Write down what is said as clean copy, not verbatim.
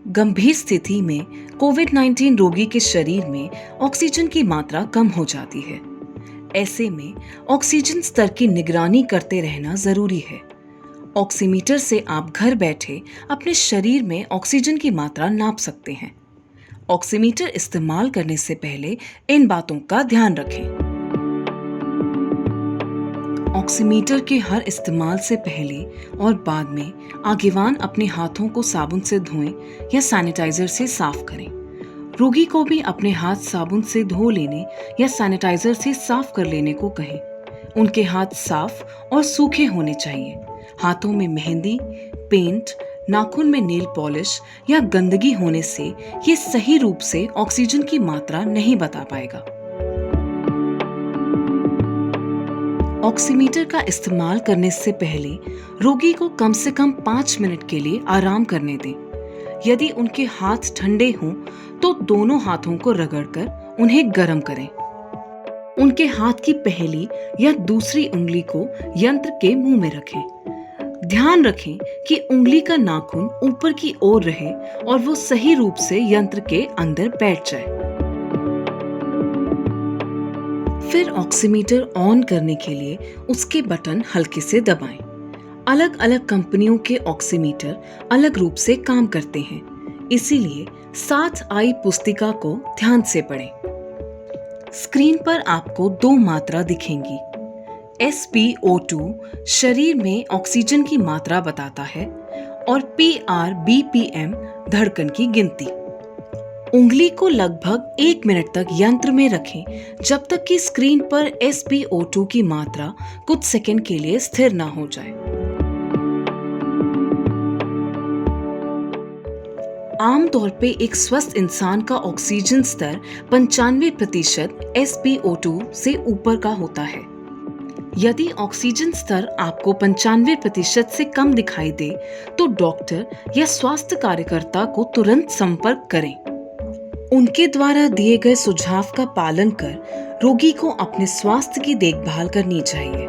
गंभीर स्थिति में कोविड-19 रोगी के शरीर में ऑक्सीजन की मात्रा कम हो जाती है। ऐसे में ऑक्सीजन स्तर की निगरानी करते रहना जरूरी है। ऑक्सीमीटर से आप घर बैठे अपने शरीर में ऑक्सीजन की मात्रा नाप सकते हैं। ऑक्सीमीटर इस्तेमाल करने से पहले इन बातों का ध्यान रखें। ऑक्सीमीटर के हर इस्तेमाल से पहले और बाद में आगेवान अपने हाथों को साबुन से धोएं या सैनिटाइजर से साफ करें। रोगी को भी अपने हाथ साबुन से धो लेने या सैनिटाइजर से साफ कर लेने को कहें। उनके हाथ साफ और सूखे होने चाहिए। हाथों में मेहंदी, पेंट, नाखून में नेल पॉलिश या गंदगी होने से ये सही रूप से ऑक्सीजन की मात्रा नहीं बता पाएगा। ऑक्सीमीटर का इस्तेमाल करने से पहले रोगी को कम से कम 5 मिनट के लिए आराम करने दें। यदि उनके हाथ ठंडे हों तो दोनों हाथों को रगड़कर उन्हें गर्म करें। उनके हाथ की पहली या दूसरी उंगली को यंत्र के मुंह में रखें। ध्यान रखें कि उंगली का नाखून ऊपर की ओर रहे और वो सही रूप से यंत्र के अंदर बैठ जाए। फिर ऑक्सीमीटर ऑन करने के लिए उसके बटन हल्के से दबाएं। अलग अलग कंपनियों के ऑक्सीमीटर अलग रूप से काम करते हैं, इसीलिए साथ आई पुस्तिका को ध्यान से पढ़ें। स्क्रीन पर आपको 2 मात्रा दिखेंगी। SpO2 शरीर में ऑक्सीजन की मात्रा बताता है और PrBPM धड़कन की गिनती। उंगली को लगभग 1 मिनट तक यंत्र में रखें जब तक कि स्क्रीन पर SpO2 की मात्रा कुछ सेकंड के लिए स्थिर ना हो जाए। आमतौर पे एक स्वस्थ इंसान का ऑक्सीजन स्तर 95% SpO2 से ऊपर का होता है। यदि ऑक्सीजन स्तर आपको 95% से कम दिखाई दे तो डॉक्टर या स्वास्थ्य कार्यकर्ता को तुरंत संपर्क करें। उनके द्वारा दिए गए सुझाव का पालन कर रोगी को अपने स्वास्थ्य की देखभाल करनी चाहिए।